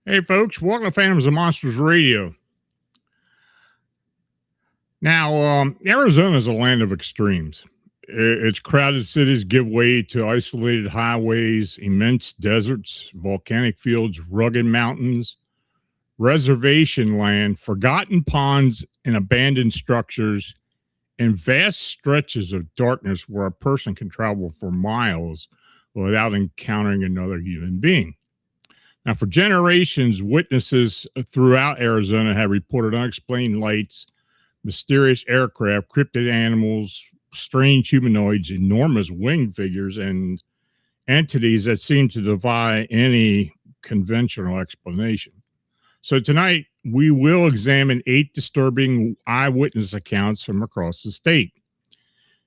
Hey, folks, welcome to Phantoms and Monsters Radio. Now, Arizona is a land of extremes. Its crowded cities give way to isolated highways, immense deserts, volcanic fields, rugged mountains, reservation land, forgotten ponds and abandoned structures, and vast stretches of darkness where a person can travel for miles without encountering another human being. Now, for generations, witnesses throughout Arizona have reported unexplained lights, mysterious aircraft, cryptid animals, strange humanoids, enormous winged figures, and entities that seem to defy any conventional explanation. So tonight, we will examine 8 disturbing eyewitness accounts from across the state.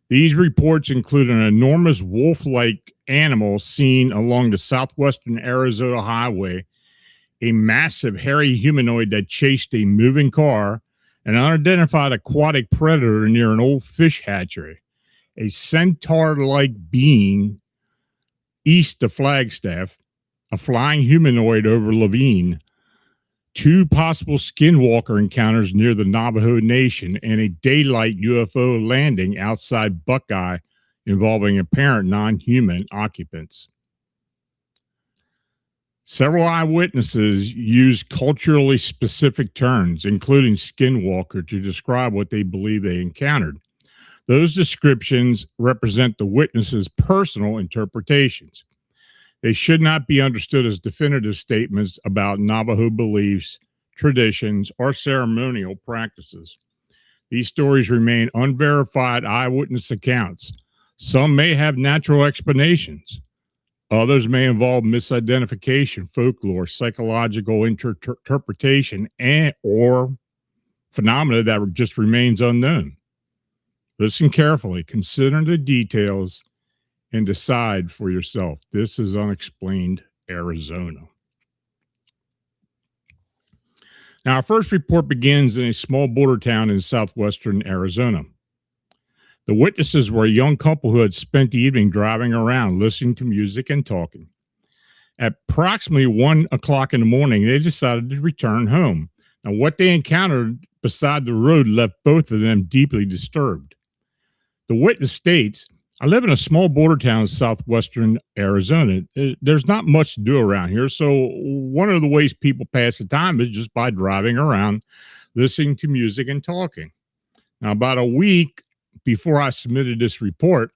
These reports include an enormous wolf-like animal seen along the southwestern Arizona highway, a massive hairy humanoid that chased a moving car, an unidentified aquatic predator near an old fish hatchery, a centaur-like being east of Flagstaff, a flying humanoid over Laveen, 2 possible Skinwalker encounters near the Navajo Nation, and a daylight UFO landing outside Buckeye involving apparent non-human occupants. Several eyewitnesses used culturally specific terms, including Skinwalker, to describe what they believe they encountered. Those descriptions represent the witnesses' personal interpretations. They should not be understood as definitive statements about Navajo beliefs, traditions, or ceremonial practices. These stories remain unverified eyewitness accounts. Some may have natural explanations. Others may involve misidentification, folklore, psychological interpretation, or phenomena that just remains unknown. Listen carefully, consider the details, and decide for yourself. This is Unexplained, Arizona. Now, our first report begins in a small border town in southwestern Arizona. The witnesses were a young couple who had spent the evening driving around, listening to music and talking. At approximately 1 o'clock in the morning, they decided to return home. Now, what they encountered beside the road left both of them deeply disturbed. The witness states, "I live in a small border town in southwestern Arizona. There's not much to do around here, so one of the ways people pass the time is just by driving around, listening to music and talking. Now, about a week before I submitted this report,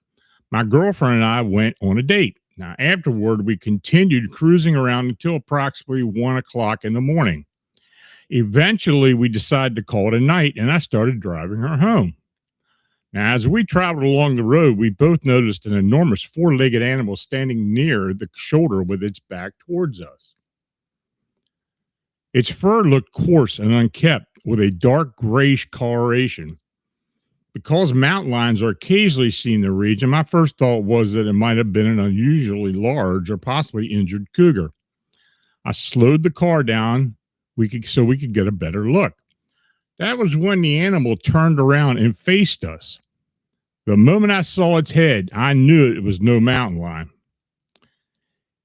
My girlfriend and I went on a date. Now, afterward, we continued cruising around until approximately 1 o'clock in the morning. Eventually, we decided to call it a night, and I started driving her home. Now, as we traveled along the road, we both noticed an enormous four-legged animal standing near the shoulder with its back towards us. Its fur looked coarse and unkempt, with a dark grayish coloration. Because mountain lions are occasionally seen in the region, my first thought was that it might have been an unusually large or possibly injured cougar. I slowed the car down so we could get a better look. That was when the animal turned around and faced us. The moment I saw its head, I knew it was no mountain lion.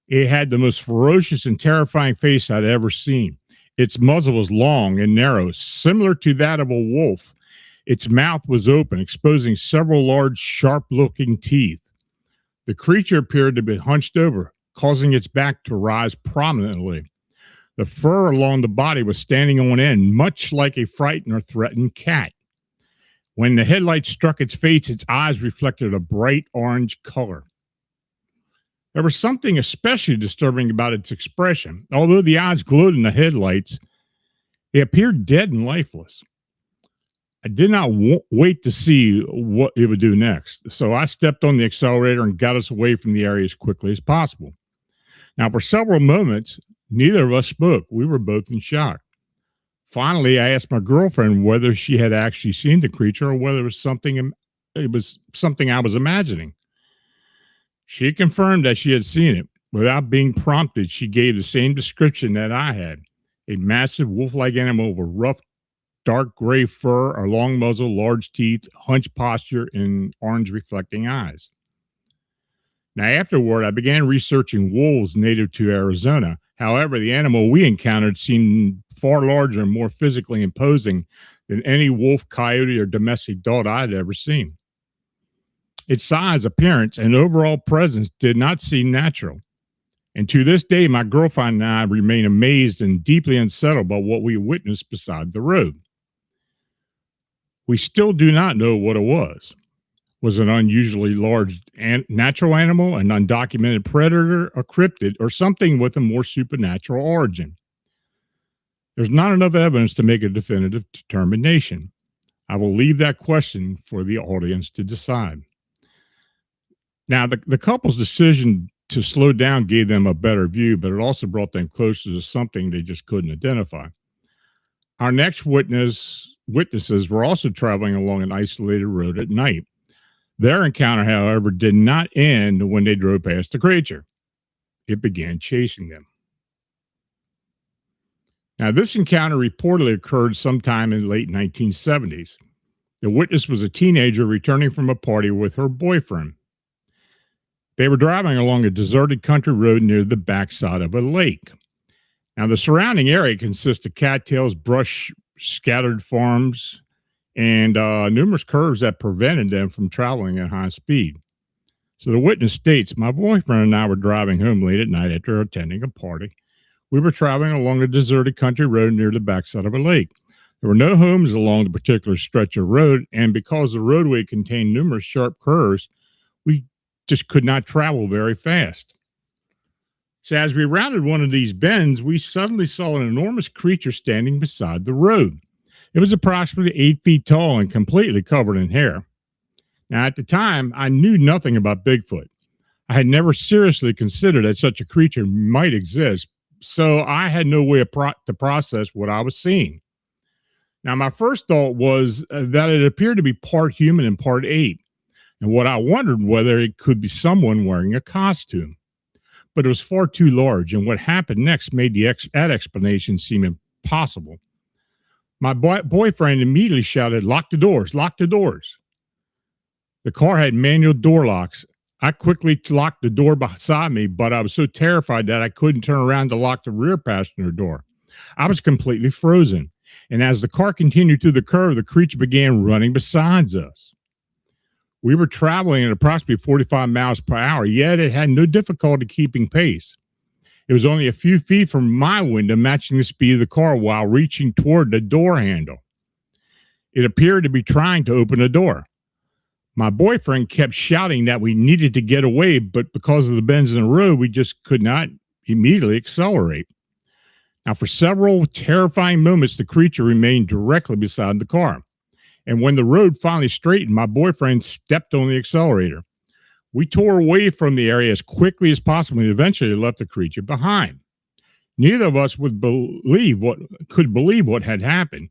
It had the most ferocious and terrifying face I'd ever seen. Its muzzle was long and narrow, similar to that of a wolf. Its mouth was open, exposing several large, sharp-looking teeth. The creature appeared to be hunched over, causing its back to rise prominently. The fur along the body was standing on end, much like a frightened or threatened cat. When the headlight struck its face, its eyes reflected a bright orange color. There was something especially disturbing about its expression. Although the eyes glowed in the headlights, it appeared dead and lifeless. I did not wait to see what it would do next, so I stepped on the accelerator and got us away from the area as quickly as possible. Now, for several moments, neither of us spoke. We were both in shock. Finally, I asked my girlfriend whether she had actually seen the creature or whether it was something I was imagining. She confirmed that she had seen it. Without being prompted, she gave the same description that I had: a massive wolf-like animal with rough, dark gray fur, a long muzzle, large teeth, hunched posture, and orange reflecting eyes. Now, afterward, I began researching wolves native to Arizona. However, the animal we encountered seemed far larger and more physically imposing than any wolf, coyote, or domestic dog I had ever seen. Its size, appearance, and overall presence did not seem natural. And to this day, my girlfriend and I remain amazed and deeply unsettled by what we witnessed beside the road. We still do not know what it was. Was it an unusually large natural animal, an undocumented predator, a cryptid, or something with a more supernatural origin? There's not enough evidence to make a definitive determination. I will leave that question for the audience to decide. Now, the couple's decision to slow down gave them a better view, but it also brought them closer to something they just couldn't identify. Our next witnesses were also traveling along an isolated road at night. Their encounter, however, did not end when they drove past the creature. It began chasing them. Now, this encounter reportedly occurred sometime in the late 1970s. The witness was a teenager returning from a party with her boyfriend. They were driving along a deserted country road near the backside of a lake. Now, the surrounding area consists of cattails, brush, scattered farms, and numerous curves that prevented them from traveling at high speed. So the witness states, my boyfriend and I were driving home late at night after attending a party. We were traveling along a deserted country road near the backside of a lake. There were no homes along the particular stretch of road, and because the roadway contained numerous sharp curves, we just could not travel very fast. So as we rounded one of these bends, we suddenly saw an enormous creature standing beside the road. It was approximately 8 feet tall and completely covered in hair. Now, at the time, I knew nothing about Bigfoot. I had never seriously considered that such a creature might exist, so I had no way to process what I was seeing. Now, my first thought was that it appeared to be part human and part ape, and what I wondered whether it could be someone wearing a costume. But it was far too large, and what happened next made that explanation seem impossible. My boyfriend immediately shouted, "Lock the doors, lock the doors." The car had manual door locks. I quickly locked the door beside me, but I was so terrified that I couldn't turn around to lock the rear passenger door. I was completely frozen, and as the car continued through the curve, the creature began running beside us. We were traveling at approximately 45 miles per hour, yet it had no difficulty keeping pace. It was only a few feet from my window, matching the speed of the car while reaching toward the door handle. It appeared to be trying to open the door. My boyfriend kept shouting that we needed to get away, but because of the bends in the road, we just could not immediately accelerate. Now, for several terrifying moments, the creature remained directly beside the car. And when the road finally straightened, my boyfriend stepped on the accelerator. We tore away from the area as quickly as possible and eventually left the creature behind. Neither of us could believe what had happened.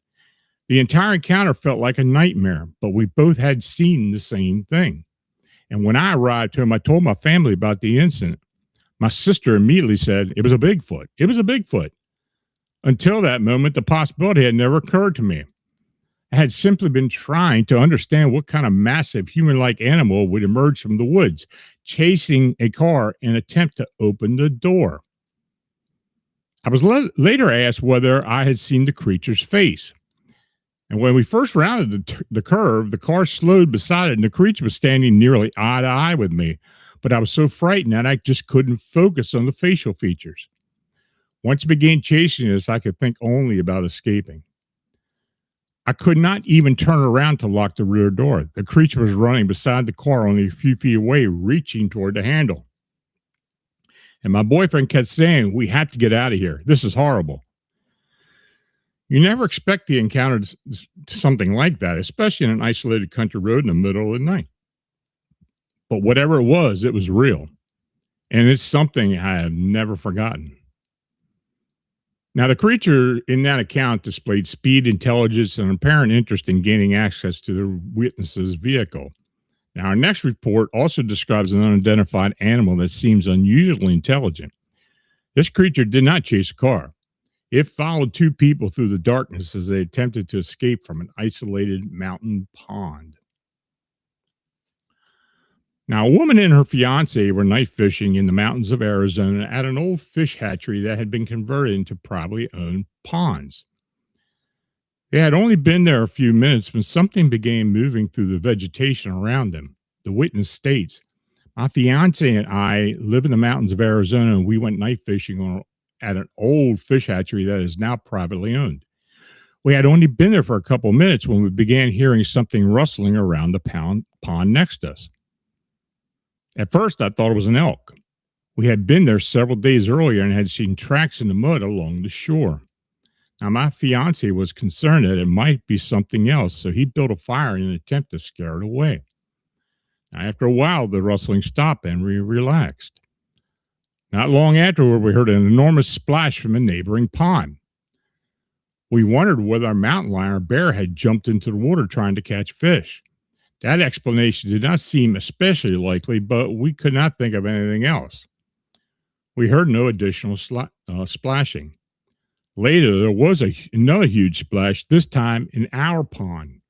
The entire encounter felt like a nightmare, but we both had seen the same thing. And when I arrived home, I told my family about the incident. My sister immediately said, "It was a Bigfoot. It was a Bigfoot." Until that moment, the possibility had never occurred to me. I had simply been trying to understand what kind of massive human-like animal would emerge from the woods, chasing a car in an attempt to open the door. I was later asked whether I had seen the creature's face. And when we first rounded the curve, the car slowed beside it, and the creature was standing nearly eye to eye with me. But I was so frightened that I just couldn't focus on the facial features. Once it began chasing us, I could think only about escaping. I could not even turn around to lock the rear door. The creature was running beside the car only a few feet away, reaching toward the handle. And my boyfriend kept saying, "We have to get out of here. This is horrible." You never expect to encounter something like that, especially in an isolated country road in the middle of the night. But whatever it was real. And it's something I have never forgotten. Now, the creature in that account displayed speed, intelligence, and apparent interest in gaining access to the witness's vehicle. Now, our next report also describes an unidentified animal that seems unusually intelligent. This creature did not chase a car. It followed two people through the darkness as they attempted to escape from an isolated mountain pond. Now, a woman and her fiance were night fishing in the mountains of Arizona at an old fish hatchery that had been converted into privately owned ponds. They had only been there a few minutes when something began moving through the vegetation around them. The witness states, "My fiance and I live in the mountains of Arizona, and we went night fishing at an old fish hatchery that is now privately owned. We had only been there for a couple of minutes when we began hearing something rustling around the pond next to us. At first, I thought it was an elk. We had been there several days earlier and had seen tracks in the mud along the shore. Now, my fiance was concerned that it might be something else, so he built a fire in an attempt to scare it away. Now, after a while, the rustling stopped and we relaxed. Not long afterward, we heard an enormous splash from a neighboring pond. We wondered whether our mountain lion or bear had jumped into the water trying to catch fish. That explanation did not seem especially likely, but we could not think of anything else. We heard no additional splashing. Later, there was another huge splash, this time in our pond.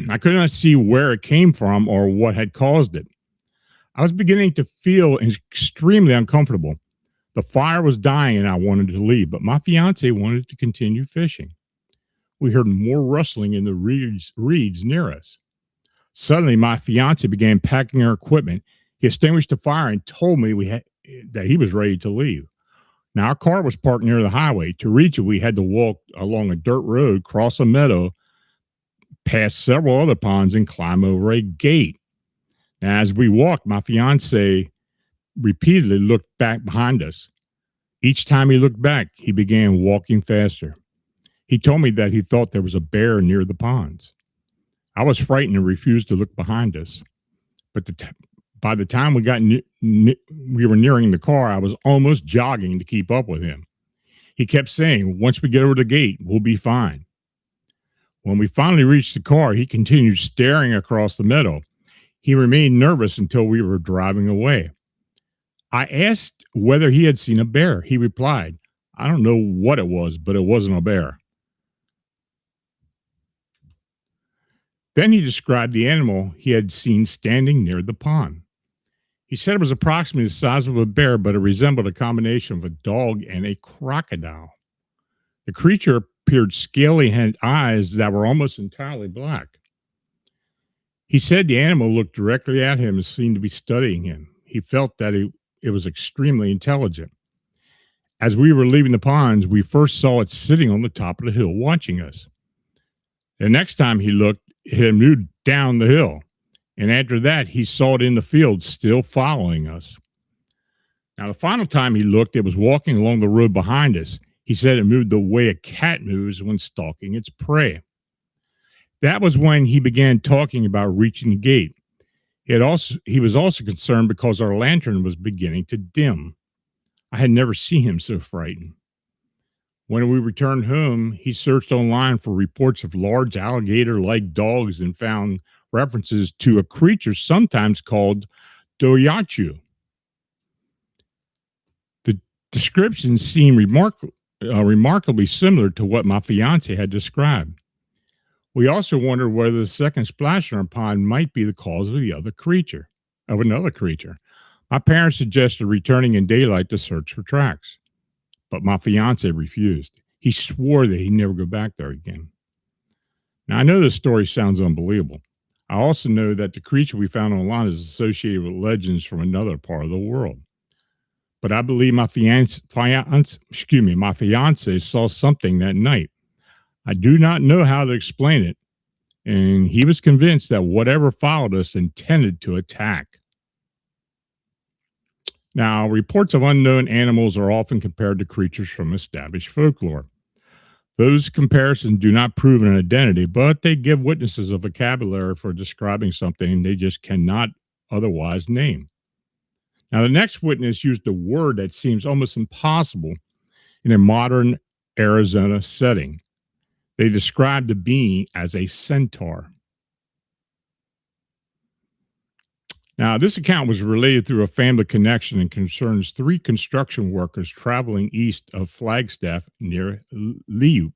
I could not see where it came from or what had caused it. I was beginning to feel extremely uncomfortable. The fire was dying and I wanted to leave, but my fiance wanted to continue fishing. We heard more rustling in the reeds near us. Suddenly, my fiance began packing her equipment. He extinguished the fire and told me that he was ready to leave. Now, our car was parked near the highway. To reach it, we had to walk along a dirt road, cross a meadow, past several other ponds, and climb over a gate. Now, as we walked, my fiance repeatedly looked back behind us. Each time he looked back, he began walking faster. He told me that he thought there was a bear near the ponds. I was frightened and refused to look behind us. But by the time we were nearing the car, I was almost jogging to keep up with him. He kept saying, "Once we get over the gate, we'll be fine." When we finally reached the car, he continued staring across the meadow. He remained nervous until we were driving away. I asked whether he had seen a bear. He replied, "I don't know what it was, but it wasn't a bear." Then he described the animal he had seen standing near the pond. He said it was approximately the size of a bear, but it resembled a combination of a dog and a crocodile. The creature appeared scaly and had eyes that were almost entirely black. He said the animal looked directly at him and seemed to be studying him. He felt that it was extremely intelligent. As we were leaving the ponds, we first saw it sitting on the top of the hill watching us. The next time he looked, it had moved down the hill. And after that, he saw it in the field, still following us. Now, the final time he looked, it was walking along the road behind us. He said it moved the way a cat moves when stalking its prey. That was when he began talking about reaching the gate. He was also concerned because our lantern was beginning to dim. I had never seen him so frightened. When we returned home, he searched online for reports of large alligator-like dogs and found references to a creature sometimes called doyachu. The descriptions seemed remarkably similar to what my fiance had described. We also wondered whether the second splash in our pond might be the cause of another creature. My parents suggested returning in daylight to search for tracks, but my fiance refused. He swore that he'd never go back there again. Now, I know this story sounds unbelievable. I also know that the creature we found online is associated with legends from another part of the world. But I believe my fiance saw something that night. I do not know how to explain it, and he was convinced that whatever followed us intended to attack. Now, reports of unknown animals are often compared to creatures from established folklore. Those comparisons do not prove an identity, but they give witnesses a vocabulary for describing something they just cannot otherwise name. Now, the next witness used a word that seems almost impossible in a modern Arizona setting. They described the being as a centaur. Now, this account was related through a family connection and concerns 3 construction workers traveling east of Flagstaff near Leeup.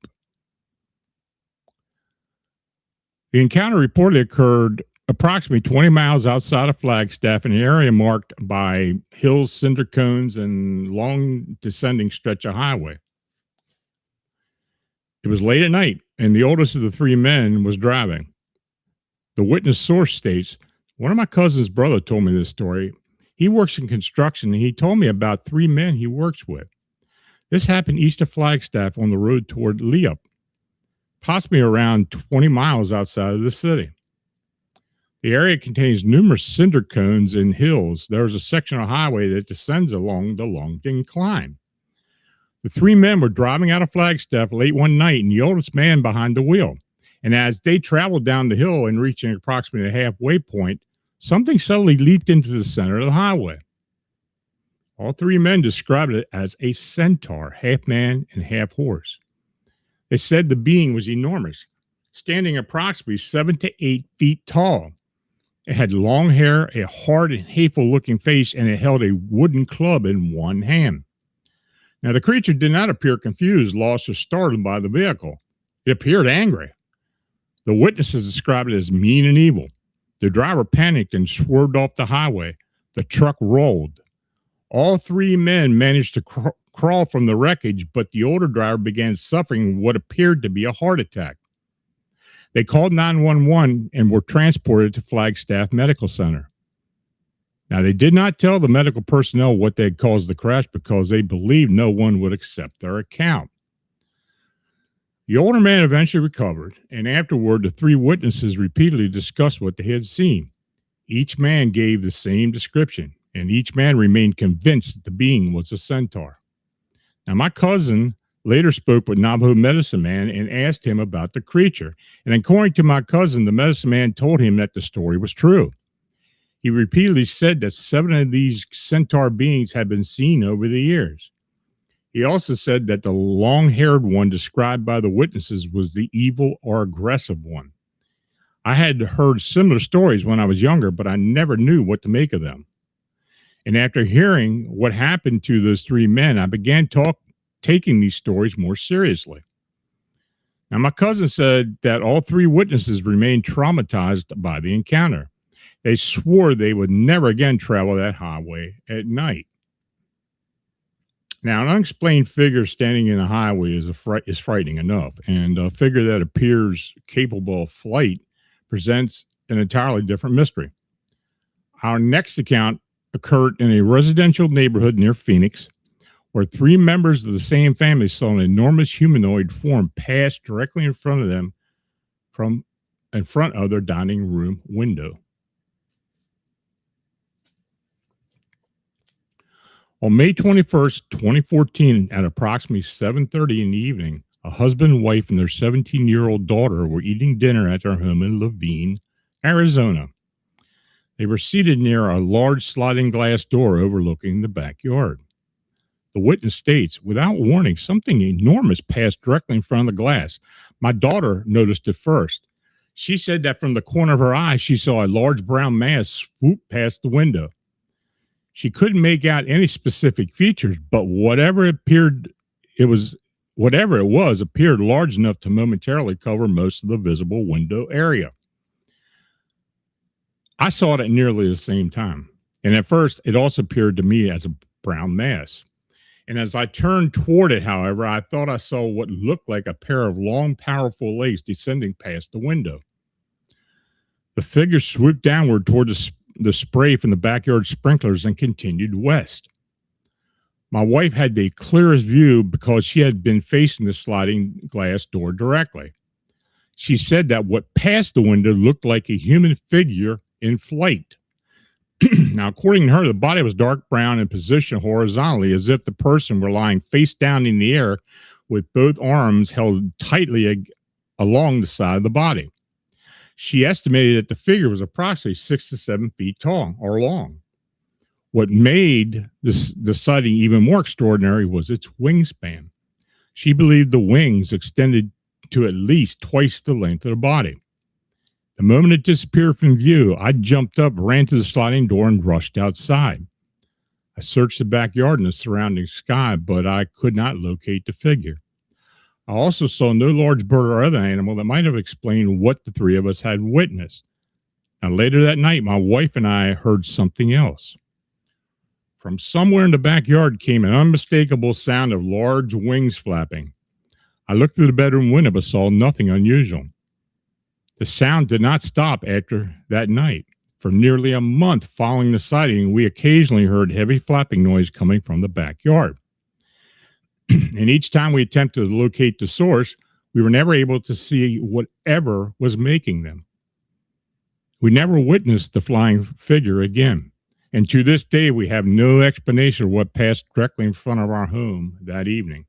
The encounter reportedly occurred approximately 20 miles outside of Flagstaff in an area marked by hills, cinder cones, and long descending stretch of highway. It was late at night, and the oldest of the 3 men was driving. The witness source states, one of my cousin's brother told me this story. He works in construction, and he told me about 3 men he works with. This happened east of Flagstaff on the road toward Leeup, possibly around 20 miles outside of the city. The area contains numerous cinder cones and hills. There is a section of highway that descends along the long incline. The 3 men were driving out of Flagstaff late one night, and the oldest man behind the wheel. And as they traveled down the hill and reaching approximately a halfway point, something suddenly leaped into the center of the highway. All 3 men described it as a centaur, half man and half horse. They said the being was enormous, standing approximately 7 to 8 feet tall. It had long hair, a hard and hateful-looking face, and it held a wooden club in one hand. Now, the creature did not appear confused, lost, or startled by the vehicle. It appeared angry. The witnesses described it as mean and evil. The driver panicked and swerved off the highway. The truck rolled. All 3 men managed to crawl from the wreckage, but the older driver began suffering what appeared to be a heart attack. They called 911 and were transported to Flagstaff Medical Center. Now, they did not tell the medical personnel what they had caused the crash because they believed no one would accept their account. The older man eventually recovered, and afterward, the 3 witnesses repeatedly discussed what they had seen. Each man gave the same description, and each man remained convinced that the being was a centaur. Now, my cousin later spoke with Navajo medicine man and asked him about the creature. And according to my cousin, the medicine man told him that the story was true. He repeatedly said that 7 of these centaur beings had been seen over the years. He also said that the long-haired one described by the witnesses was the evil or aggressive one. I had heard similar stories when I was younger, but I never knew what to make of them. And after hearing what happened to those 3 men, I began taking these stories more seriously. Now, my cousin said that all 3 witnesses remained traumatized by the encounter. They swore they would never again travel that highway at night. Now, an unexplained figure standing in a highway is frightening enough, and a figure that appears capable of flight presents an entirely different mystery. Our next account occurred in a residential neighborhood near Phoenix, where 3 members of the same family saw an enormous humanoid form pass directly in front of them from in front of their dining room window. On May 21st, 2014, at approximately 7:30 in the evening, a husband and wife and their 17-year-old daughter were eating dinner at their home in Laveen, Arizona. They were seated near a large sliding glass door overlooking the backyard. The witness states, without warning, something enormous passed directly in front of the glass. My daughter noticed it first. She said that from the corner of her eye, she saw a large brown mass swoop past the window. She couldn't make out any specific features, but whatever it was appeared large enough to momentarily cover most of the visible window area. I saw it at nearly the same time, and at first it also appeared to me as a brown mass. And as I turned toward it, however, I thought I saw what looked like a pair of long, powerful legs descending past the window. The figure swooped downward toward the spray from the backyard sprinklers and continued west. My wife had the clearest view because she had been facing the sliding glass door directly. She said that what passed the window looked like a human figure in flight. Now, according to her, the body was dark brown and positioned horizontally as if the person were lying face down in the air with both arms held tightly along the side of the body. She estimated that the figure was approximately 6 to 7 feet tall or long. What made the sighting even more extraordinary was its wingspan. She believed the wings extended to at least twice the length of the body. The moment it disappeared from view, I jumped up, ran to the sliding door, and rushed outside. I searched the backyard and the surrounding sky, but I could not locate the figure. I also saw no large bird or other animal that might have explained what the three of us had witnessed. Now, later that night, my wife and I heard something else. From somewhere in the backyard came an unmistakable sound of large wings flapping. I looked through the bedroom window but saw nothing unusual. The sound did not stop after that night. For nearly a month following the sighting, we occasionally heard heavy flapping noise coming from the backyard. And each time we attempted to locate the source, we were never able to see whatever was making them. We never witnessed the flying figure again. And to this day, we have no explanation of what passed directly in front of our home that evening.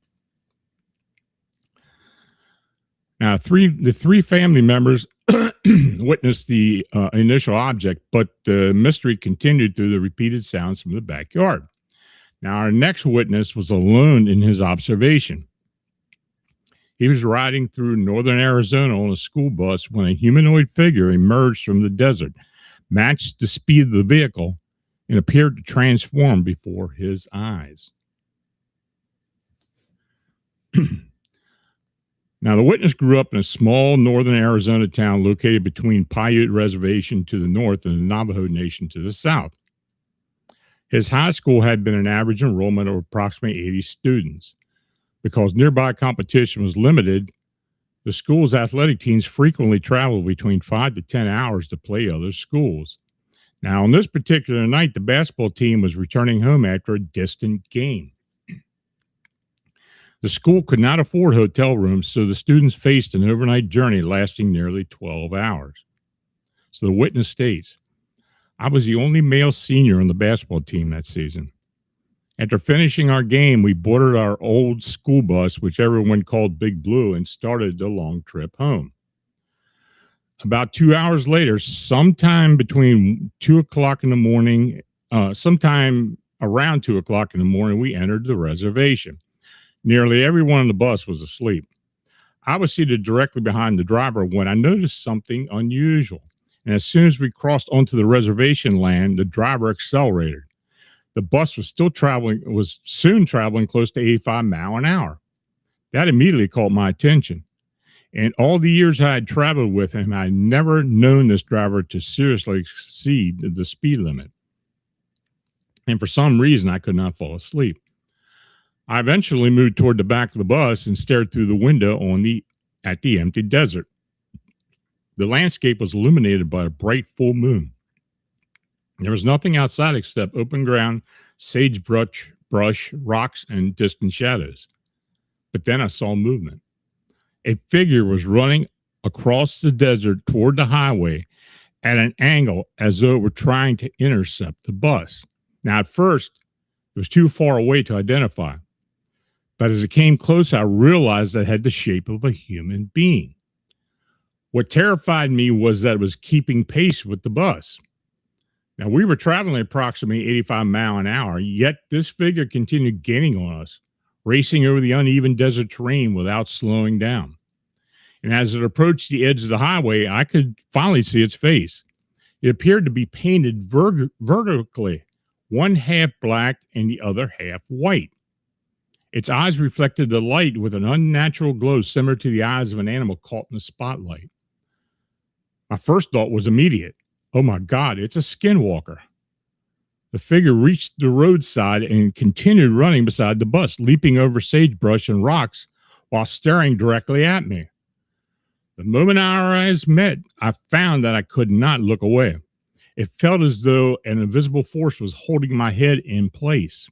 Now, the three family members witnessed the initial object, but the mystery continued through the repeated sounds from the backyard. Now, our next witness was alone in his observation. He was riding through northern Arizona on a school bus when a humanoid figure emerged from the desert, matched the speed of the vehicle, and appeared to transform before his eyes. Now, the witness grew up in a small northern Arizona town located between Paiute Reservation to the north and the Navajo Nation to the south. His high school had been an average enrollment of approximately 80 students. Because nearby competition was limited, the school's athletic teams frequently traveled between 5 to 10 hours to play other schools. Now, on this particular night, the basketball team was returning home after a distant game. The school could not afford hotel rooms, so the students faced an overnight journey lasting nearly 12 hours. So the witness states, I was the only male senior on the basketball team that season. After finishing our game, we boarded our old school bus, which everyone called Big Blue, and started the long trip home. About 2 hours later, sometime between 2 o'clock in the morning, sometime around 2 o'clock in the morning, we entered the reservation. Nearly everyone on the bus was asleep. I was seated directly behind the driver when I noticed something unusual. And as soon as we crossed onto the reservation land, the driver accelerated. The bus was soon traveling close to 85 miles an hour. That immediately caught my attention. In all the years I had traveled with him, I had never known this driver to seriously exceed the speed limit. And for some reason, I could not fall asleep. I eventually moved toward the back of the bus and stared through the window at the empty desert. The landscape was illuminated by a bright full moon. There was nothing outside except open ground, sagebrush, rocks, and distant shadows. But then I saw movement. A figure was running across the desert toward the highway at an angle as though it were trying to intercept the bus. Now, at first, It was too far away to identify. But as it came close, I realized that it had the shape of a human being. What terrified me was that it was keeping pace with the bus. Now, we were traveling approximately 85 miles an hour, yet this figure continued gaining on us, racing over the uneven desert terrain without slowing down. And as it approached the edge of the highway, I could finally see its face. It appeared to be painted vertically, one half black and the other half white. Its eyes reflected the light with an unnatural glow similar to the eyes of an animal caught in the spotlight. My first thought was immediate. Oh my God, it's a skinwalker. The figure reached the roadside and continued running beside the bus, leaping over sagebrush and rocks while staring directly at me. The moment our eyes met, I found that I could not look away. It felt as though an invisible force was holding my head in place.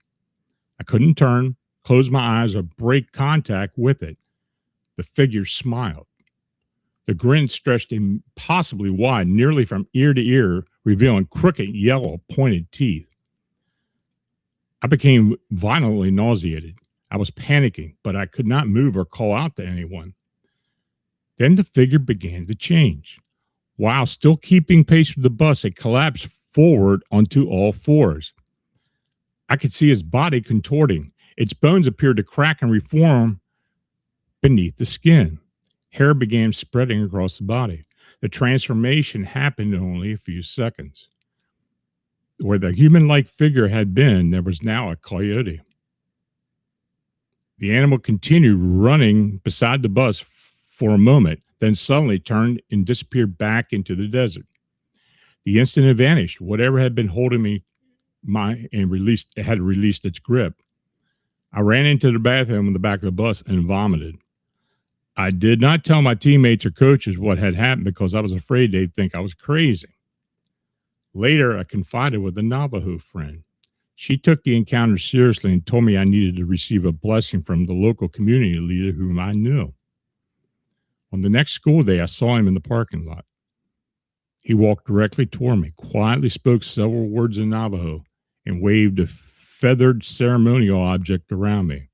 I couldn't turn, close my eyes, or break contact with it. The figure smiled. The grin stretched impossibly wide, nearly from ear to ear, revealing crooked, yellow, pointed teeth. I became violently nauseated. I was panicking, but I could not move or call out to anyone. Then the figure began to change. While still keeping pace with the bus, it collapsed forward onto all fours. I could see its body contorting. Its bones appeared to crack and reform beneath the skin. Hair began spreading across the body. The transformation happened in only a few seconds. Where the human-like figure had been, there was now a coyote. The animal continued running beside the bus for a moment, then suddenly turned and disappeared back into the desert. The instant it vanished, whatever had been holding me had released its grip. I ran into the bathroom in the back of the bus and vomited. I did not tell my teammates or coaches what had happened because I was afraid they'd think I was crazy. Later, I confided with a Navajo friend. She took the encounter seriously and told me I needed to receive a blessing from the local community leader whom I knew. On the next school day, I saw him in the parking lot. He walked directly toward me, quietly spoke several words in Navajo, and waved a feathered ceremonial object around me.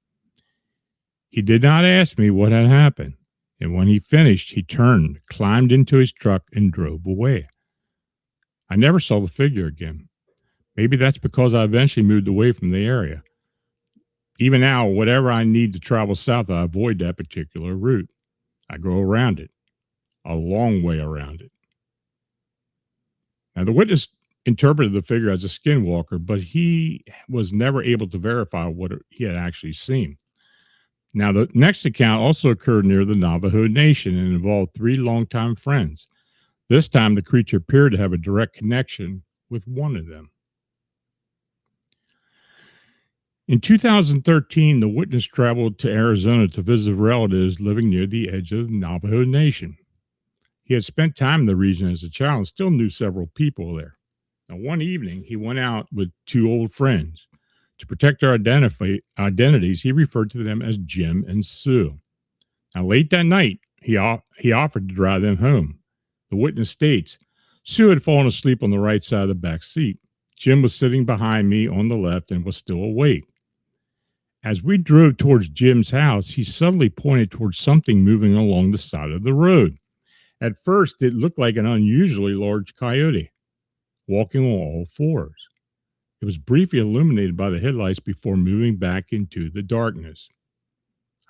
He did not ask me what had happened, and when he finished, he turned, climbed into his truck, and drove away. I never saw the figure again. Maybe that's because I eventually moved away from the area. Even now, whatever I need to travel south, I avoid that particular route. I go around it, a long way around it. Now, the witness interpreted the figure as a skinwalker, but he was never able to verify what he had actually seen. Now, the next account also occurred near the Navajo Nation and involved 3 longtime friends. This time, the creature appeared to have a direct connection with one of them. In 2013, the witness traveled to Arizona to visit relatives living near the edge of the Navajo Nation. He had spent time in the region as a child and still knew several people there. Now, one evening, he went out with 2 old friends. To protect their identities, he referred to them as Jim and Sue. Now, late that night, he offered to drive them home. The witness states, Sue had fallen asleep on the right side of the back seat. Jim was sitting behind me on the left and was still awake. As we drove towards Jim's house, he suddenly pointed towards something moving along the side of the road. At first, it looked like an unusually large coyote, walking on all fours. It was briefly illuminated by the headlights before moving back into the darkness.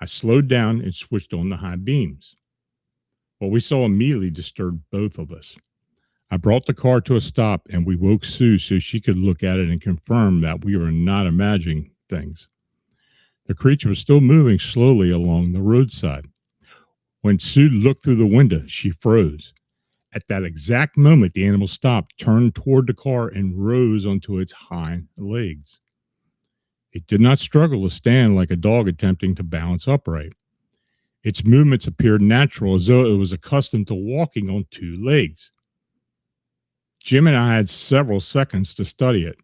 I slowed down and switched on the high beams. What we saw immediately disturbed both of us. I brought the car to a stop and we woke Sue so she could look at it and confirm that we were not imagining things. The creature was still moving slowly along the roadside. When Sue looked through the window, she froze. At that exact moment, the animal stopped, turned toward the car, and rose onto its hind legs. It did not struggle to stand like a dog attempting to balance upright. Its movements appeared natural, as though it was accustomed to walking on 2 legs. Jim and I had several seconds to study it.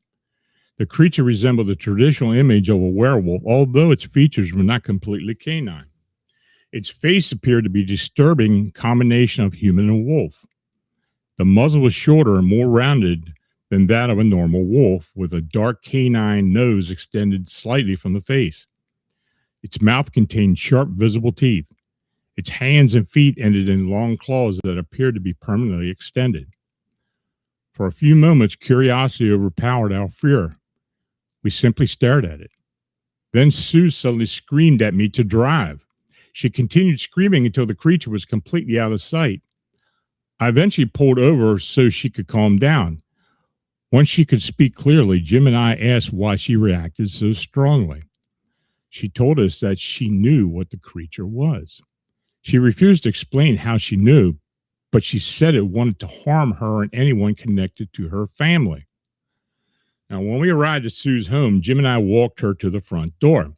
The creature resembled the traditional image of a werewolf, although its features were not completely canine. Its face appeared to be a disturbing combination of human and wolf. The muzzle was shorter and more rounded, than that of a normal wolf, with a dark canine nose extended slightly from the face. Its mouth contained sharp, visible teeth. Its hands and feet ended in long claws that appeared to be permanently extended. For a few moments, curiosity overpowered our fear. We simply stared at it. Then Sue suddenly screamed at me to drive. She continued screaming until the creature was completely out of sight. I eventually pulled over so she could calm down. Once she could speak clearly, Jim and I asked why she reacted so strongly. She told us that she knew what the creature was. She refused to explain how she knew, but she said it wanted to harm her and anyone connected to her family. Now, when we arrived at Sue's home, Jim and I walked her to the front door.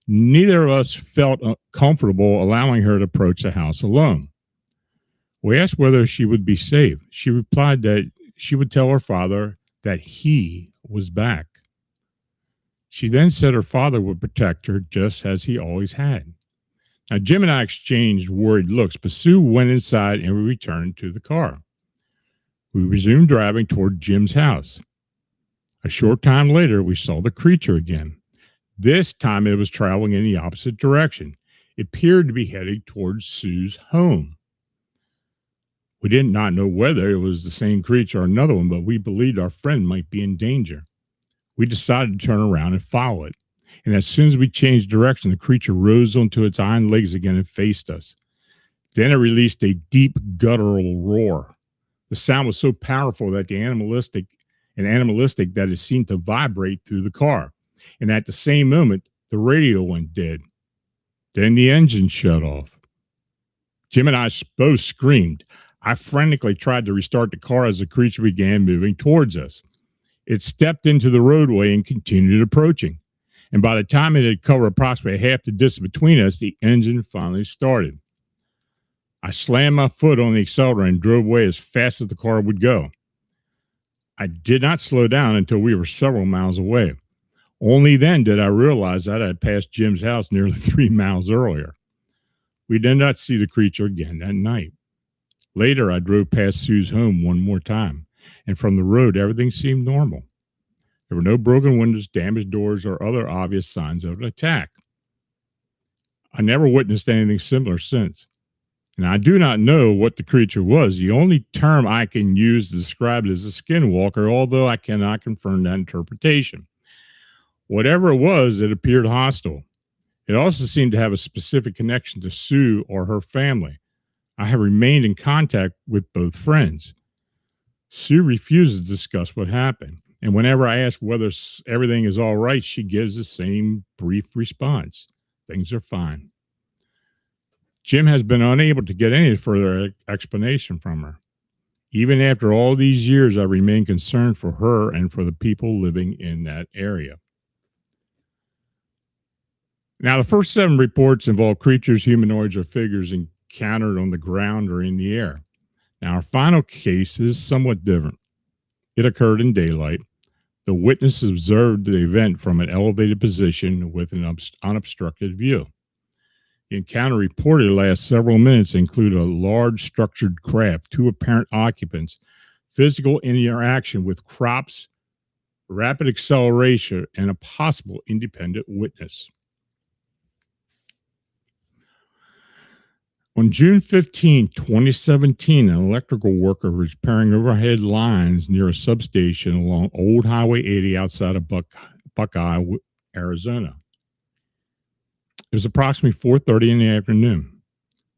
Neither of us felt comfortable allowing her to approach the house alone. We asked whether she would be safe. She replied that she would tell her father that he was back. She then said her father would protect her just as he always had. Now, Jim and I exchanged worried looks, but Sue went inside and we returned to the car. We resumed driving toward Jim's house. A short time later, we saw the creature again. This time it was traveling in the opposite direction. It appeared to be heading towards Sue's home. We did not know whether it was the same creature or another one, but we believed our friend might be in danger. We decided to turn around and follow it. And as soon as we changed direction, the creature rose onto its hind legs again and faced us. Then it released a deep guttural roar. The sound was so powerful that animalistic that it seemed to vibrate through the car. And at the same moment, the radio went dead. Then the engine shut off. Jim and I both screamed. I frantically tried to restart the car as the creature began moving towards us. It stepped into the roadway and continued approaching. And by the time it had covered approximately half the distance between us, the engine finally started. I slammed my foot on the accelerator and drove away as fast as the car would go. I did not slow down until we were several miles away. Only then did I realize that I had passed Jim's house nearly 3 miles earlier. We did not see the creature again that night. Later, I drove past Sue's home one more time, and from the road, everything seemed normal. There were no broken windows, damaged doors, or other obvious signs of an attack. I never witnessed anything similar since. And I do not know what the creature was. The only term I can use to describe it is a skinwalker, although I cannot confirm that interpretation. Whatever it was, it appeared hostile. It also seemed to have a specific connection to Sue or her family. I have remained in contact with both friends. Sue refuses to discuss what happened. And whenever I ask whether everything is all right, she gives the same brief response. Things are fine. Jim has been unable to get any further explanation from her. Even after all these years, I remain concerned for her and for the people living in that area. Now, the first 7 reports involve creatures, humanoids, or figures encountered on the ground or in the air. Now, our final case is somewhat different. It occurred in daylight. The witness observed the event from an elevated position with an unobstructed view. The encounter reported to last several minutes include a large structured craft, 2 apparent occupants, physical interaction with crops, rapid acceleration, and a possible independent witness. On June 15, 2017, an electrical worker was repairing overhead lines near a substation along Old Highway 80 outside of Buckeye, Arizona. It was approximately 4:30 in the afternoon.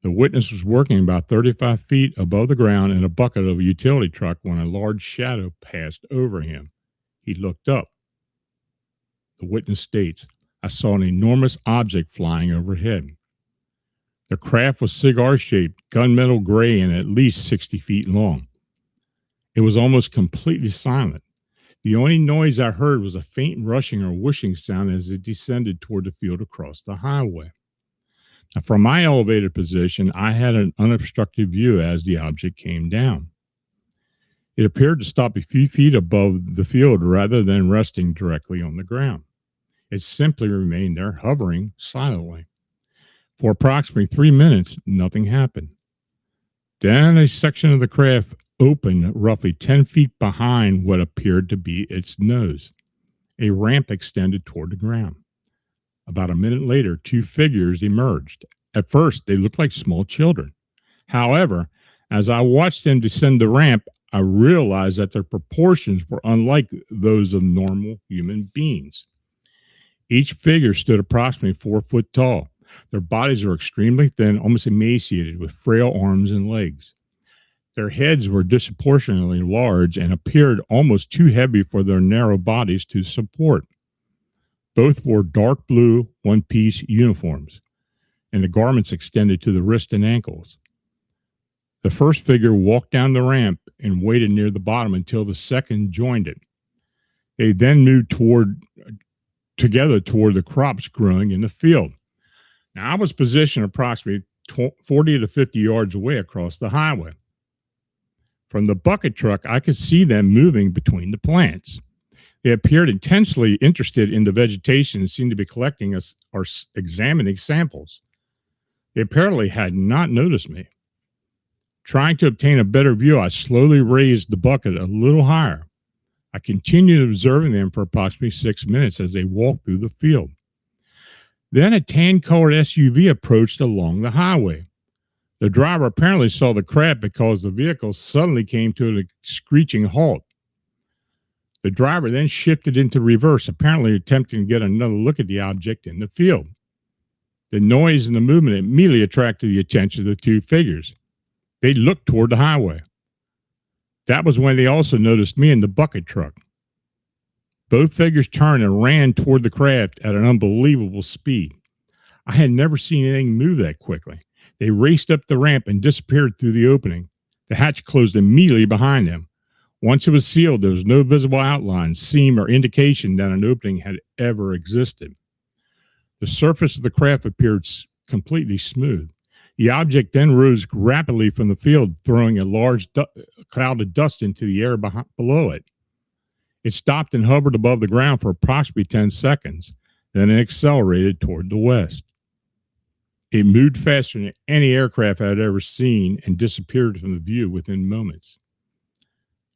The witness was working about 35 feet above the ground in a bucket of a utility truck when a large shadow passed over him. He looked up. The witness states, "I saw an enormous object flying overhead. The craft was cigar-shaped, gunmetal gray, and at least 60 feet long. It was almost completely silent. The only noise I heard was a faint rushing or whooshing sound as it descended toward the field across the highway. Now, from my elevated position, I had an unobstructed view as the object came down. It appeared to stop a few feet above the field rather than resting directly on the ground. It simply remained there, hovering silently. For approximately 3 minutes, nothing happened. Then a section of the craft opened roughly 10 feet behind what appeared to be its nose. A ramp extended toward the ground. About a minute later, two figures emerged. At first, they looked like small children. However, as I watched them descend the ramp, I realized that their proportions were unlike those of normal human beings. Each figure stood approximately 4 foot tall. Their bodies were extremely thin, almost emaciated, with frail arms and legs. Their heads were disproportionately large and appeared almost too heavy for their narrow bodies to support. Both wore dark blue one-piece uniforms, and the garments extended to the wrist and ankles. The first figure walked down the ramp and waited near the bottom until the second joined it. They then moved together toward the crops growing in the field. Now, I was positioned approximately 40 to 50 yards away across the highway. From the bucket truck, I could see them moving between the plants. They appeared intensely interested in the vegetation and seemed to be collecting or examining samples. They apparently had not noticed me. Trying to obtain a better view, I slowly raised the bucket a little higher. I continued observing them for approximately 6 minutes as they walked through the field. Then a tan-colored SUV approached along the highway. The driver apparently saw the crab because the vehicle suddenly came to a screeching halt. The driver then shifted into reverse, apparently attempting to get another look at the object in the field. The noise and the movement immediately attracted the attention of the two figures. They looked toward the highway. That was when they also noticed me in the bucket truck. Both figures turned and ran toward the craft at an unbelievable speed. I had never seen anything move that quickly. They raced up the ramp and disappeared through the opening. The hatch closed immediately behind them. Once it was sealed, there was no visible outline, seam, or indication that an opening had ever existed. The surface of the craft appeared completely smooth. The object then rose rapidly from the field, throwing a large cloud of dust into the air below it. It stopped and hovered above the ground for approximately 10 seconds. Then it accelerated toward the west. It moved faster than any aircraft I had ever seen and disappeared from the view within moments.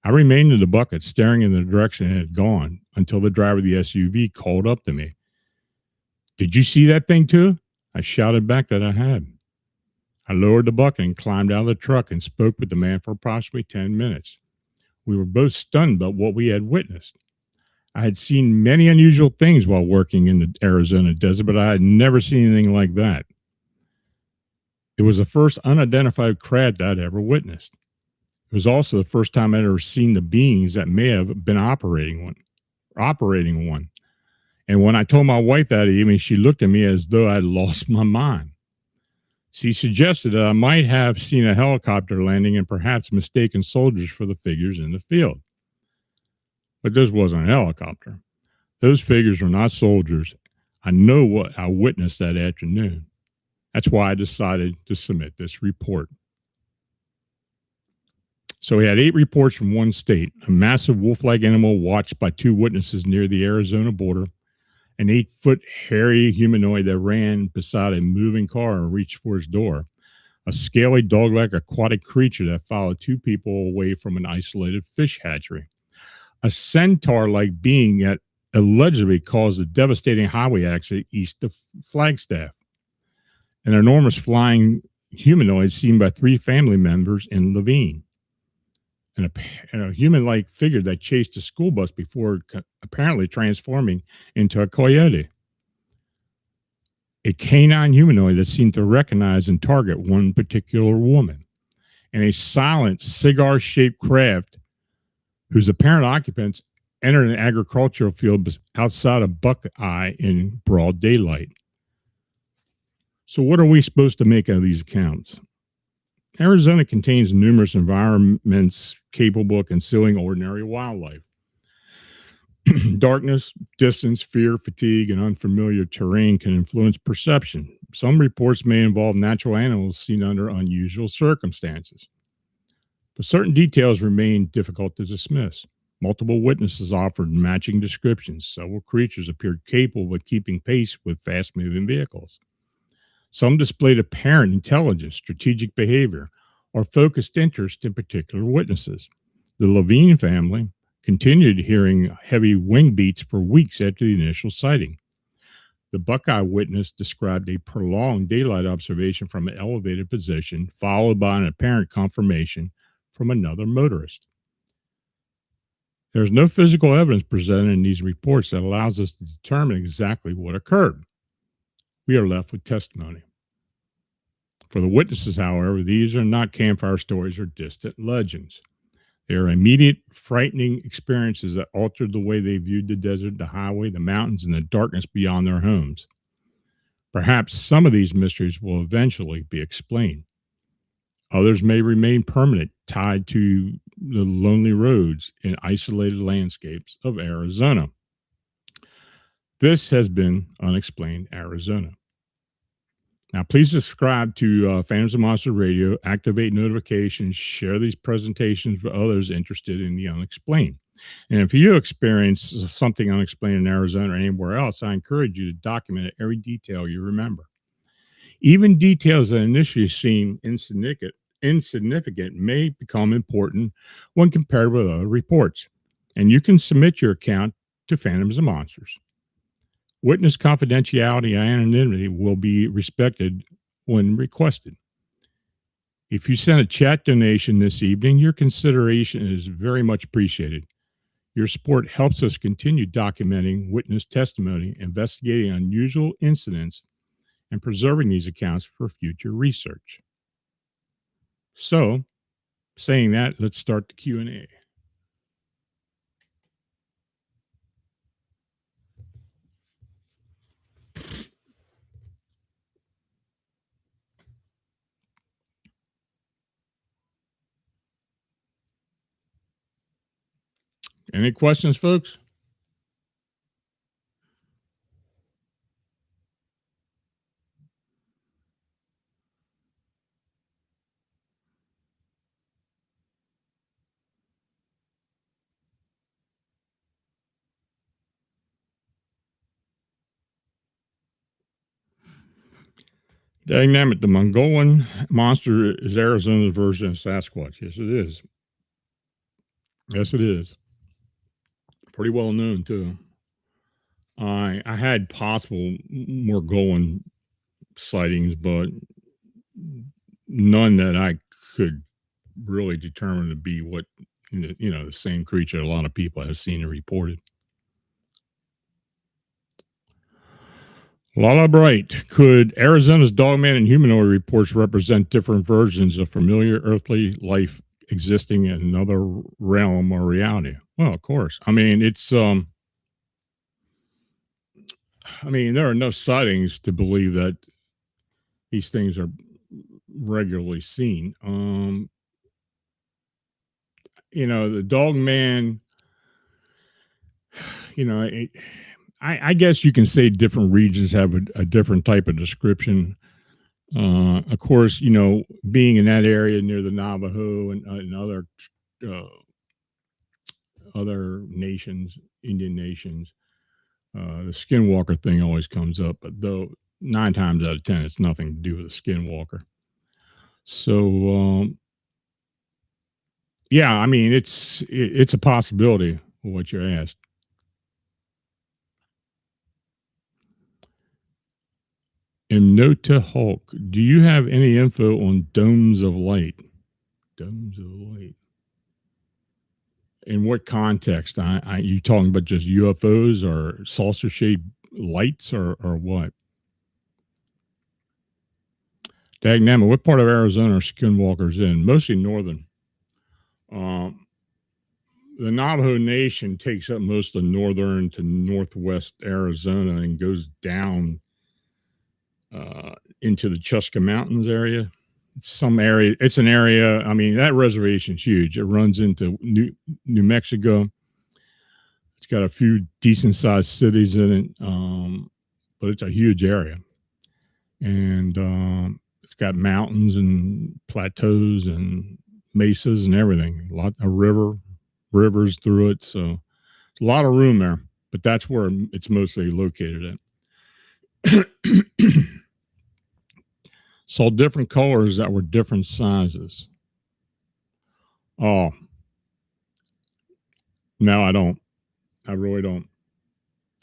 I remained in the bucket, staring in the direction it had gone, until the driver of the SUV called up to me. "Did you see that thing too?" I shouted back that I had. I lowered the bucket and climbed out of the truck and spoke with the man for approximately 10 minutes. We were both stunned by what we had witnessed. I had seen many unusual things while working in the Arizona desert, but I had never seen anything like that. It was the first unidentified crab that I'd ever witnessed. It was also the first time I'd ever seen the beings that may have been operating one. And when I told my wife that evening, she looked at me as though I'd lost my mind. She suggested that I might have seen a helicopter landing and perhaps mistaken soldiers for the figures in the field. But this wasn't a helicopter. Those figures were not soldiers. I know what I witnessed that afternoon. That's why I decided to submit this report. So we had 8 reports from one state: a massive wolf-like animal watched by 2 witnesses near the Arizona border, an 8-foot hairy humanoid that ran beside a moving car and reached for his door, a scaly dog-like aquatic creature that followed 2 people away from an isolated fish hatchery, a centaur-like being that allegedly caused a devastating highway accident east of Flagstaff, an enormous flying humanoid seen by 3 family members in Laveen, and a human-like figure that chased a school bus before apparently transforming into a coyote, a canine humanoid that seemed to recognize and target one particular woman, and a silent cigar-shaped craft whose apparent occupants entered an agricultural field outside of Buckeye in broad daylight. So what are we supposed to make of these accounts? Arizona contains numerous environments capable of concealing ordinary wildlife. Darkness, distance, fear, fatigue, and unfamiliar terrain can influence perception. Some reports may involve natural animals seen under unusual circumstances. But certain details remain difficult to dismiss. Multiple witnesses offered matching descriptions. Several creatures appeared capable of keeping pace with fast-moving vehicles. Some displayed apparent intelligence, strategic behavior, or focused interest in particular witnesses. The Laveen family continued hearing heavy wing beats for weeks after the initial sighting. The Buckeye witness described a prolonged daylight observation from an elevated position, followed by an apparent confirmation from another motorist. There's no physical evidence presented in these reports that allows us to determine exactly what occurred. We are left with testimony. For the witnesses, however, these are not campfire stories or distant legends. They are immediate, frightening experiences that altered the way they viewed the desert, the highway, the mountains, and the darkness beyond their homes. Perhaps some of these mysteries will eventually be explained. Others may remain permanent, tied to the lonely roads and isolated landscapes of Arizona. This has been Unexplained Arizona. Now, please subscribe to Phantoms of Monster Radio, activate notifications, share these presentations with others interested in the unexplained. And if you experience something unexplained in Arizona or anywhere else, I encourage you to document every detail you remember. Even details that initially seem insignificant may become important when compared with other reports. And you can submit your account to Phantoms of Monsters. Witness confidentiality and anonymity will be respected when requested. If you send a chat donation this evening, your consideration is very much appreciated. Your support helps us continue documenting witness testimony, investigating unusual incidents, and preserving these accounts for future research. So, saying that, let's start the Q&A. Any questions, folks? Dynamic, the Mongolian monster is Arizona's version of Sasquatch. Yes, it is. Yes, it is. Pretty well known, too. I had possible Mongolian sightings, but none that I could really determine to be what, the same creature a lot of people have seen and reported. Lala Bright, could Arizona's Dogman and Humanoid reports represent different versions of familiar earthly life existing in another realm or reality? Well, of course. I mean, there are enough sightings to believe that these things are regularly seen. The Dogman, I guess you can say different regions have a different type of description. Of course, being in that area near the Navajo and other nations, Indian nations, the Skinwalker thing always comes up, but though 9 times out of 10, it's nothing to do with the Skinwalker. So, yeah, I mean, it's a possibility of what you asked. And note to Hulk, do you have any info on domes of light? Domes of light. In what context? You talking about just UFOs or saucer-shaped lights or what? Dagnama, what part of Arizona are Skinwalkers in? Mostly northern. The Navajo Nation takes up most of northern to northwest Arizona and goes down into the Chuska Mountains area. It's an area. I mean, that reservation's huge. It runs into New Mexico. It's got a few decent sized cities in it, but it's a huge area, and it's got mountains and plateaus and mesas and everything. Rivers through it, so it's a lot of room there. But that's where it's mostly located at. Saw different colors that were different sizes. Oh, no, I don't. I really don't.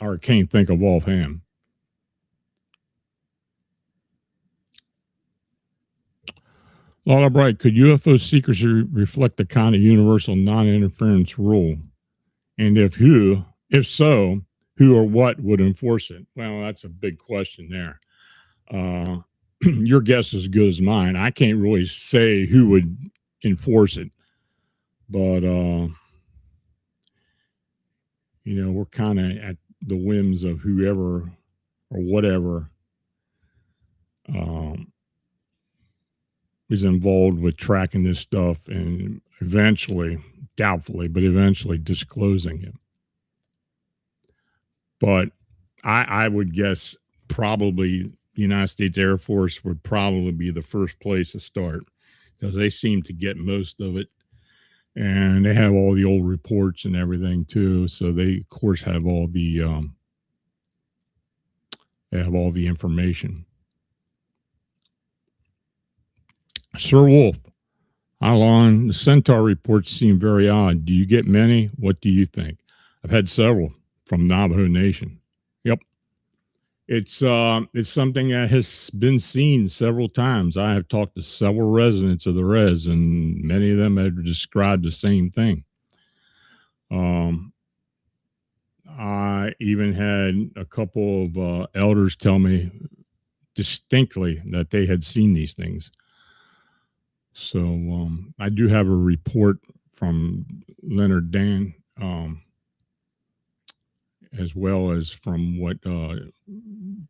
Or can't think of offhand. Lala Bright, could UFO secrecy reflect the kind of universal non-interference rule? And if so, who or what would enforce it? Well, that's a big question there. Uh, your guess is as good as mine. I can't really say who would enforce it, but we're kind of at the whims of whoever or whatever um, is involved with tracking this stuff and eventually, doubtfully, but eventually disclosing it. But I would guess probably the United States Air Force would probably be the first place to start because they seem to get most of it. And they have all the old reports and everything too. So they, of course, have all the information. Sir Wolf, Alon, the Centaur reports seem very odd. Do you get many? What do you think? I've had several from Navajo Nation. Yep. It's something that has been seen several times. I have talked to several residents of the res, and many of them have described the same thing. I even had a couple of elders tell me distinctly that they had seen these things. So I do have a report from Leonard Dan, as well as from what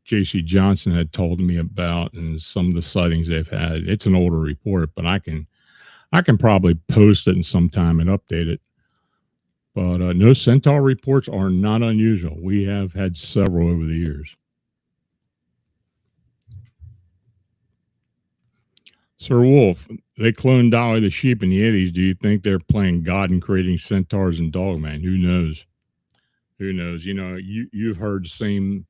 J.C. Johnson had told me about and some of the sightings they've had. It's an older report, but I can probably post it in some time and update it. But no, Centaur reports are not unusual. We have had several over the years. Sir Wolf, they cloned Dolly the sheep in the 80s. Do you think they're playing God and creating centaurs and dogman? Who knows? Who knows? You've heard the same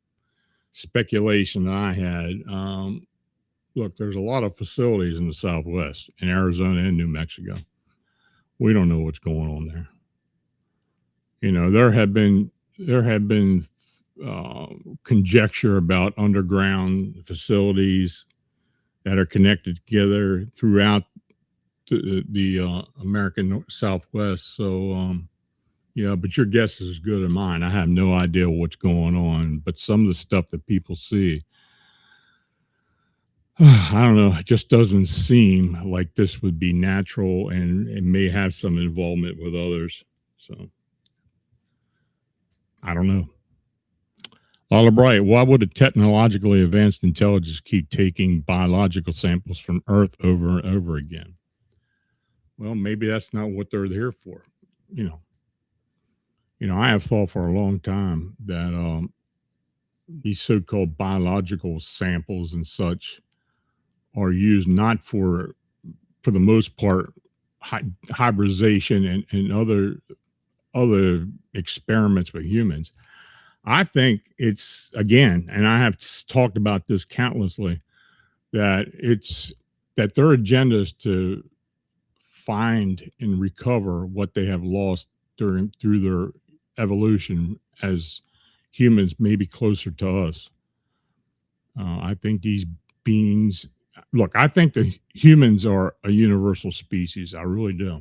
speculation that I had. Look, there's a lot of facilities in the Southwest, in Arizona and New Mexico. We don't know what's going on there. There have been conjecture about underground facilities that are connected together throughout the American Southwest. So, but your guess is as good as mine. I have no idea what's going on, but some of the stuff that people see, I don't know, it just doesn't seem like this would be natural, and it may have some involvement with others. So, I don't know. Lala Bright, why would a technologically advanced intelligence keep taking biological samples from Earth over and over again? Well, maybe that's not what they're there for. I have thought for a long time that these so-called biological samples and such are used not for the most part, hybridization and other experiments with humans. I think it's, again, and I have talked about this countlessly, that their agenda is to find and recover what they have lost through their evolution as humans, maybe closer to us. I think these beings, look, I think the humans are a universal species. I really do.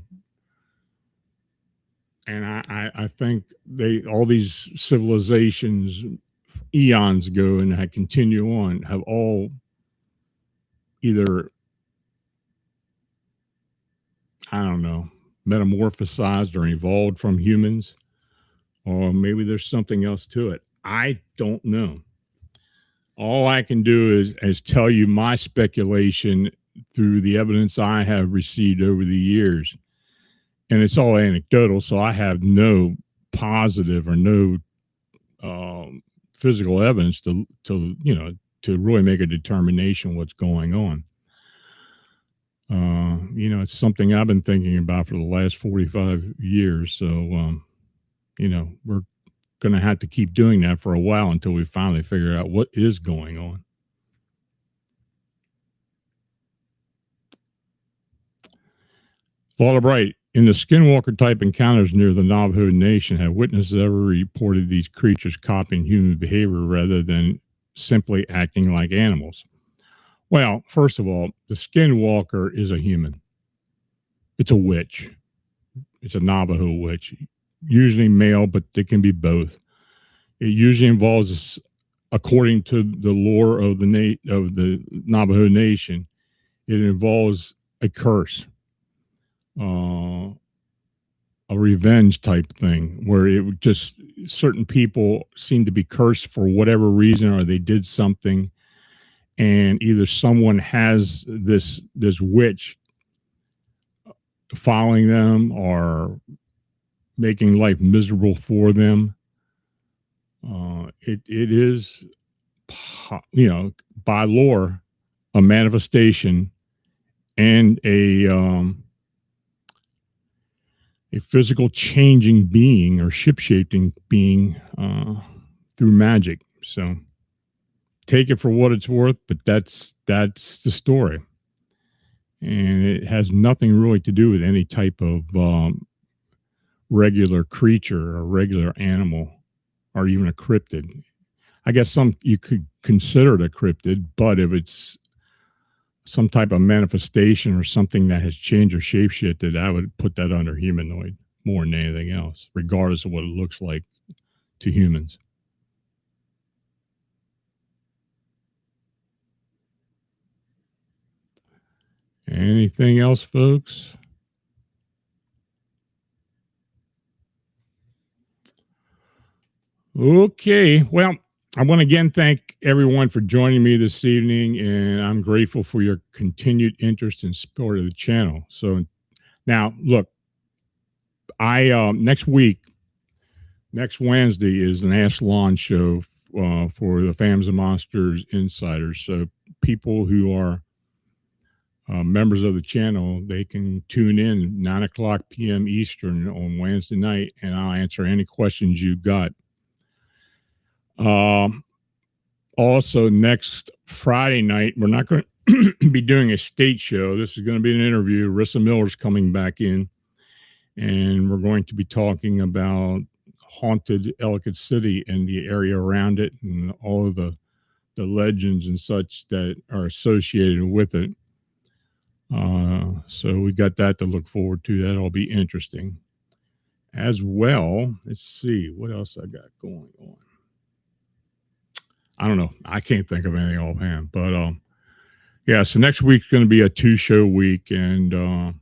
And I think all these civilizations eons ago and that continue on have all either, I don't know, metamorphosized or evolved from humans, or maybe there's something else to it. I don't know. All I can do is tell you my speculation through the evidence I have received over the years. And it's all anecdotal, so I have no positive or no physical evidence to really make a determination what's going on. It's something I've been thinking about for the last 45 years. So, we're going to have to keep doing that for a while until we finally figure out what is going on. Paula Bright, In the Skinwalker type encounters near the Navajo Nation, have witnesses ever reported these creatures copying human behavior rather than simply acting like animals? Well, first of all, the Skinwalker is a human. It's a witch. It's a Navajo witch, usually male, but they can be both. It usually involves, according to the lore of the Navajo Nation, it involves a curse, a revenge type thing, where it would just certain people seem to be cursed for whatever reason, or they did something, and either someone has this witch following them or making life miserable for them. It is, by lore, a manifestation and a physical changing being or ship-shaping being through magic. So take it for what it's worth, but that's the story. And it has nothing really to do with any type of regular creature or regular animal or even a cryptid. I guess you could consider it a cryptid, but if it's some type of manifestation or something that has changed or shapeshifted, I would put that under humanoid more than anything else, regardless of what it looks like to humans. Anything else, folks? Okay. Well, I want to again thank everyone for joining me this evening, and I'm grateful for your continued interest and support of the channel. So now, look, I next Wednesday is an Ask Lon show for the Fams and Monsters insiders. So people who are members of the channel, they can tune in 9:00 p.m. Eastern on Wednesday night, and I'll answer any questions you've got. Also, next Friday night, we're not going to be doing a state show. This is going to be an interview. Rissa Miller's coming back in, and we're going to be talking about haunted Ellicott City and the area around it and all of the legends and such that are associated with it. So we got that to look forward to. That'll be interesting. As well, let's see what else I got going on. I don't know. I can't think of anything offhand, but yeah. So next week's going to be a 2-show week, and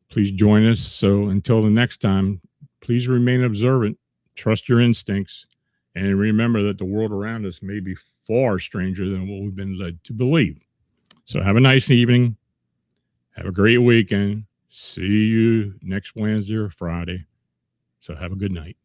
please join us. So until the next time, please remain observant, trust your instincts, and remember that the world around us may be far stranger than what we've been led to believe. So have a nice evening. Have a great weekend. See you next Wednesday or Friday. So have a good night.